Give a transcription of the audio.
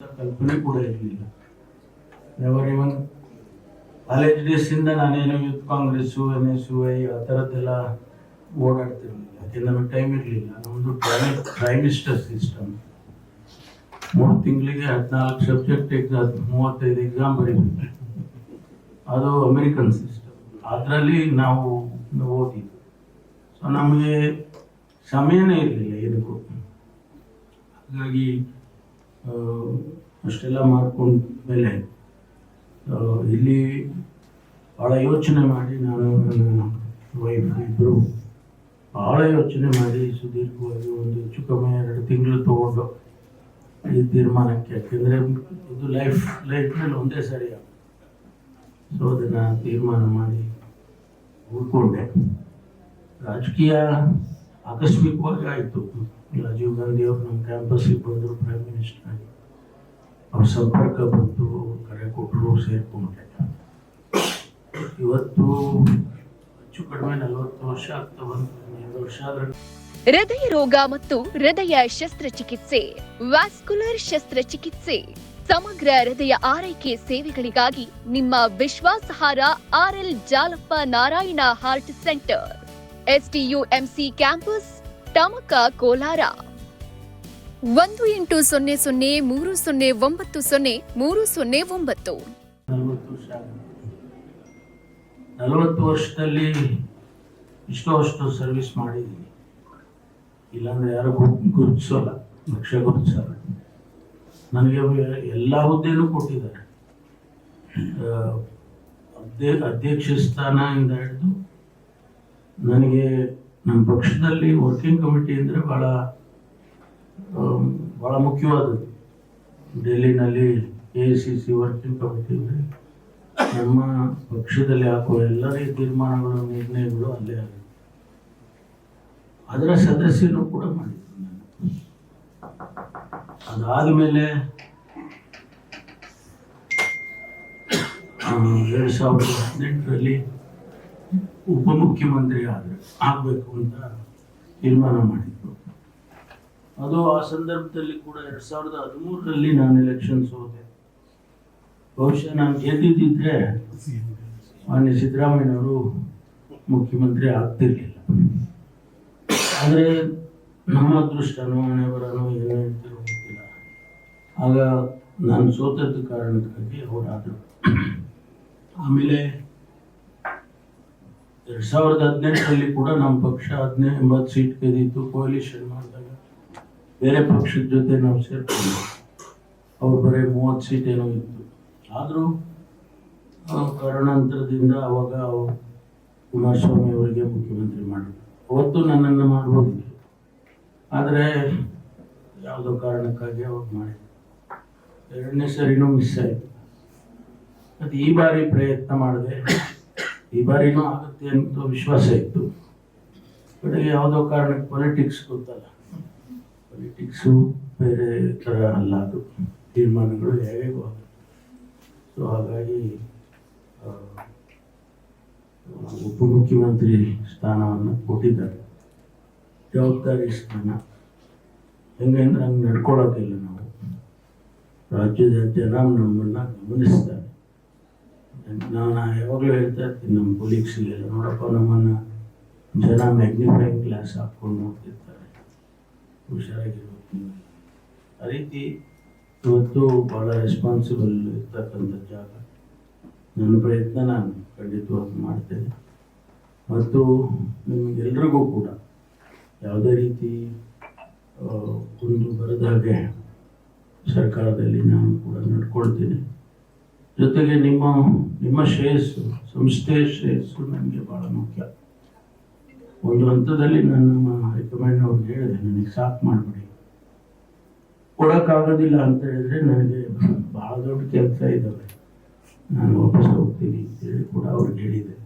ಕಲ್ಪನೆ ಕೂಡ ಇರಲಿಲ್ಲ. ನೆವರ್ ಇವನ್ ಕಾಲೇಜ್ ಡೇಸಿಂದ ನಾನೇನು ಯೂತ್ ಕಾಂಗ್ರೆಸ್ಸು NSUI ಆ ಥರದ್ದೆಲ್ಲ ಓಡಾಡ್ತಿರ್ಲಿಲ್ಲ. ಯಾಕೆ ನಮಗೆ ಟೈಮ್ ಇರಲಿಲ್ಲ. ನಮ್ಮದು ಟ್ರೈಮಿಸ್ಟರ್ ಸಿಸ್ಟಮ್. 3 ತಿಂಗಳಿಗೆ 14 ಸಬ್ಜೆಕ್ಟ್ ಎಕ್ಸಾಮ್, 35 ಎಕ್ಸಾಮ್ ಬರೀಬೇಕು. ಅದು ಅಮೆರಿಕನ್ ಸಿಸ್ಟಮ್. ಅದರಲ್ಲಿ ನಾವು ಓದಿದ್ದು. ಸೊ ನಮಗೆ ಸಮಯನೇ ಇರಲಿಲ್ಲ ಏನಕ್ಕೂ. ಹಾಗಾಗಿ ಅಷ್ಟೆಲ್ಲ ಮಾಡ್ಕೊಂಡ ಮೇಲೆ ಇಲ್ಲಿ ಭಾಳ ಯೋಚನೆ ಮಾಡಿ ನಾನು ನನ್ನ ವೈಫ್ ಇಬ್ಬರು ಭಾಳ ಯೋಚನೆ ಮಾಡಿ ಸುದೀರ್ಘವಾಗಿ ಒಂದು ಹೆಚ್ಚು ಕಮ್ಮಿ 2 ತಿಂಗಳು ತಗೊಂಡು ಈ ತೀರ್ಮಾನಕ್ಕೆ. ಯಾಕೆಂದರೆ ಇದು ಲೈಫ್ನಲ್ಲಿ ಒಂದೇ ಸರಿ ಆಗುತ್ತೆ. ಸೊ ಅದನ್ನು ತೀರ್ಮಾನ ಮಾಡಿ ಉಳ್ಕೊಂಡೆ. ರಾಜಕೀಯ ಆಕಸ್ಮಿಕವಾಗಿ ಆಯಿತು. ರಾಜೀವ್ ಗಾಂಧಿ ಅವರು ನಮ್ಮ ಕ್ಯಾಂಪಸ್ಸಿಗೆ ಬಂದರು, ಪ್ರೈಮ್ ಮಿನಿಸ್ಟರ್ ಆಗಿ. ಅವ್ರ ಸಂಪರ್ಕ ಬಂತು, ಕರೆ ಕೊಟ್ಟರು, ಸೇರಿಕೊಂಡೆ. ಇವತ್ತು ಹೆಚ್ಚು ಕಡಿಮೆ 40 ವರ್ಷ ಆಗ್ತಾ ಬಂತು. 2 ವರ್ಷ ಆದ್ರೆ ಹೃದಯ ರೋಗ ಮತ್ತು ಹೃದಯ ಶಸ್ತ್ರಚಿಕಿತ್ಸೆ, ವ್ಯಾಸ್ಕ್ಯುಲರ್ ಶಸ್ತ್ರಚಿಕಿತ್ಸೆ, ಸಮಗ್ರ ಹೃದಯ ಆರೈಕೆ ಸೇವೆಗಳಿಗಾಗಿ ನಿಮ್ಮ ವಿಶ್ವಾಸಾರ್ಹ RL Jalappa Narayana heart centre, STUMC campus, Tamaka, Kolar. 180030090309. 40 ವರ್ಷದಲ್ಲಿ ಅಷ್ಟು ಸರ್ವಿಸ್ ಮಾಡಿದ್ದೀನಿ. ಇಲ್ಲಾಂದ್ರೆ ಯಾರು ಗುರುತಿಸೋಲ್ಲ, ಲಕ್ಷ ಗುರುತಿಸಲ್ಲ. ನನಗೆ ಎಲ್ಲ ಹುದ್ದೆನೂ ಕೊಟ್ಟಿದ್ದಾರೆ. ಅಧ್ಯಕ್ಷ ಸ್ಥಾನದಿಂದ ಹಿಡಿದು ನನಗೆ ನಮ್ಮ ಪಕ್ಷದಲ್ಲಿ ವರ್ಕಿಂಗ್ ಕಮಿಟಿ ಅಂದರೆ ಭಾಳ ಮುಖ್ಯವಾದದ್ದು. ಡೆಲ್ಲಿನಲ್ಲಿ AICC ವರ್ಕಿಂಗ್ ಕಮಿಟಿ ಅಂದರೆ ನಮ್ಮ ಪಕ್ಷದಲ್ಲಿ ಹಾಕುವ ಎಲ್ಲರ ತೀರ್ಮಾನಗಳು, ನಿರ್ಣಯಗಳು ಅಲ್ಲೇ ಆಗುತ್ತೆ. ಅದರ ಸದಸ್ಯರು ಕೂಡ ಮಾಡಿದ್ರು ನಾನು. ಅದಾದಮೇಲೆ 2018ರಲ್ಲಿ ಉಪಮುಖ್ಯಮಂತ್ರಿ ಆಗಬೇಕು ಅಂತ ತೀರ್ಮಾನ ಮಾಡಿದ್ರು. ಅದು ಆ ಸಂದರ್ಭದಲ್ಲಿ ಕೂಡ 2013ರಲ್ಲಿ ನಾನು ಎಲೆಕ್ಷನ್ ಸೋತೆ. ಬಹುಶಃ ನಾನು ಗೆದ್ದಿದ್ದರೆ ಮಾನ್ಯ ಸಿದ್ದರಾಮಯ್ಯನವರು ಮುಖ್ಯಮಂತ್ರಿ ಆಗ್ತಿರ್ಲಿಲ್ಲ. ಆದರೆ ನಮ್ಮ ಅದೃಷ್ಟನೋ ಹಣೆ ಬರೋನೋ ಏನೋ ಹೇಳ್ತಿರೋ ಗೊತ್ತಿಲ್ಲ. ಆಗ ನಾನು ಸೋತದ್ದು ಕಾರಣಕ್ಕಾಗಿ ಅವರಾದರು. ಆಮೇಲೆ 2018ರಲ್ಲಿ ಕೂಡ ನಮ್ಮ ಪಕ್ಷ 80 ಸೀಟ್ ಗೆದ್ದಿತ್ತು. ಕೋalition ಮಾಡಿದಾಗ ಬೇರೆ ಪಕ್ಷದ ಜೊತೆ ನಾವು ಸೇರ್ಕೊಂಡು ಅವ್ರು ಬರೀ 30 ಸೀಟ್ ಏನೋ ಇತ್ತು. ಆದರೂ ಕಾರಣಾಂತರದಿಂದ ಅವಾಗ ಕುಮಾರಸ್ವಾಮಿ ಅವರಿಗೆ ಮುಖ್ಯಮಂತ್ರಿ ಮಾಡಿದ್ರು. ಅವತ್ತು ನನ್ನನ್ನು ಮಾಡ್ಬೋದಿತ್ತು, ಆದರೆ ಯಾವುದೋ ಕಾರಣಕ್ಕಾಗಿ ಅವ್ರು ಮಾಡಿದ್ರು. 2ನೇ ಸರಿನೂ ಮಿಸ್ ಆಯಿತು. ಮತ್ತು ಈ ಬಾರಿ ಪ್ರಯತ್ನ ಮಾಡಿದೆ. ಈ ಬಾರಿನೂ ಆಗುತ್ತೆ ಅಂತ ವಿಶ್ವಾಸ ಇತ್ತು. ಕಡೆಗೆ ಯಾವುದೋ ಕಾರಣಕ್ಕೆ ಪೊಲಿಟಿಕ್ಸ್ ಗೊತ್ತಲ್ಲ, ಪೊಲಿಟಿಕ್ಸು ಬೇರೆ ಥರ ಅಲ್ಲ, ಅದು ತೀರ್ಮಾನಗಳು ಹೇಗೂ ಆಗುತ್ತೆ. ಸೊ ಹಾಗಾಗಿ ಉಪಮುಖ್ಯಮಂತ್ರಿ ಸ್ಥಾನವನ್ನು ಕೊಟ್ಟಿದ್ದಾರೆ. ಜವಾಬ್ದಾರಿ ಸ್ಥಾನ. ಹೆಂಗಂದ್ರೆ ಹಂಗೆ ನಡ್ಕೊಳ್ಳೋಕ್ಕಿಲ್ಲ ನಾವು. ರಾಜ್ಯದ ಜನ ನಮ್ಮನ್ನು ಗಮನಿಸ್ತಾರೆ. ನಾನು ಯಾವಾಗಲೂ ಹೇಳ್ತಾ ಇರ್ತೀನಿ ನಮ್ಮ ಕೊಲೀಗ್ಸಿಗೆಲ್ಲ, ನೋಡಪ್ಪ ನಮ್ಮನ್ನು ಜನ ಮ್ಯಾಗ್ನಿಫೈಯಿಂಗ್ ಗ್ಲಾಸ್ ಹಾಕ್ಕೊಂಡು ನೋಡ್ತಿರ್ತಾರೆ, ಹುಷಾರಾಗಿರ್ಬೇಕು. ಆ ರೀತಿ ಇವತ್ತು ಭಾಳ ರೆಸ್ಪಾನ್ಸಿಬಲ್ ಇರ್ತಕ್ಕಂಥ ಜಾಗ. ನನ್ನ ಪ್ರಯತ್ನ ನಾನು ಖಂಡಿತವಾಗಿ ಮಾಡ್ತೇನೆ. ಮತ್ತು ನಿಮಗೆಲ್ರಿಗೂ ಕೂಡ ಯಾವುದೇ ರೀತಿ ಒಂದು ಬರದ ಹಾಗೆ ಸರ್ಕಾರದಲ್ಲಿ ನಾನು ಕೂಡ ನಡ್ಕೊಳ್ತೀನಿ. ಜೊತೆಗೆ ನಿಮ್ಮ ಶ್ರೇಯಸ್ಸು, ಸಂಸ್ಥೆಯ ಶ್ರೇಯಸ್ಸು ನನಗೆ ಭಾಳ ಮುಖ್ಯ. ಒಂದು ಹಂತದಲ್ಲಿ ನಾನು ನಮ್ಮ ಹೈಕಮಾಂಡ್ ಅವ್ರಿಗೆ ಹೇಳಿದೆ, ನನಗೆ ಸಾಕು ಮಾಡಿಬಿಡಿ, ಕೊಡೋಕ್ಕಾಗೋದಿಲ್ಲ ಅಂತ ಹೇಳಿದ್ರೆ ನನಗೆ ಭಾಳ ದೊಡ್ಡ ಕೆಲಸ ಇದ್ದಾವೆ, ನಾನು ವಾಪಸ್ ಹೋಗ್ತೀನಿ ಅಂತೇಳಿ ಕೂಡ ಅವ್ರಿಗೆ ಹೇಳಿದೆ.